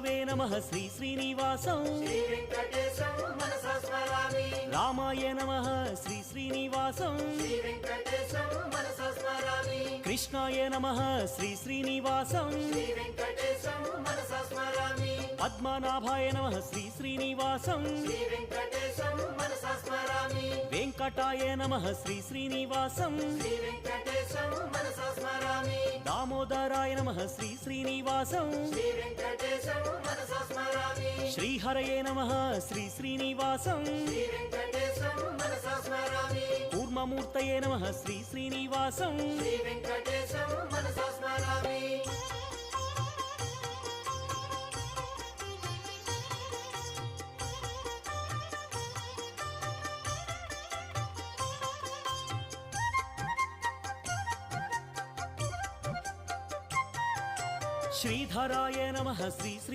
విష్ణవే నమః శ్రీ శ్రీనివాసం శ్రీ వెంకటేశం మనసా స్మరామి రామాయ నమః శ్రీ శ్రీనివాసం శ్రీ వెంకటేశం మనసా స్మరామి కృష్ణాయ నమః శ్రీ శ్రీనివాసం శ్రీ వెంకటేశం మనసా స్మరామి పద్మనాభాయ నమః శ్రీ శ్రీనివాసం శ్రీ వెంకటేశం మనసా స్మరామి వెంకటాయ నమః శ్రీ శ్రీనివాసం శ్రీ వెంకటేశం మనసా స్మరామి దామోదరాయ నమః శ్రీ శ్రీనివాసం శ్రీ వెంకటేశం మనసా స్మరామి శ్రీహరయే నమః శ్రీ శ్రీనివాసం శ్రీ వెంకటేశం మనసా స్మరామి కూర్మమూర్తయే నమః శ్రీ శ్రీనివాసం శ్రీ వెంకటేశం మనసా స్మరామి శ్రీధరాయ నమః శ్రీ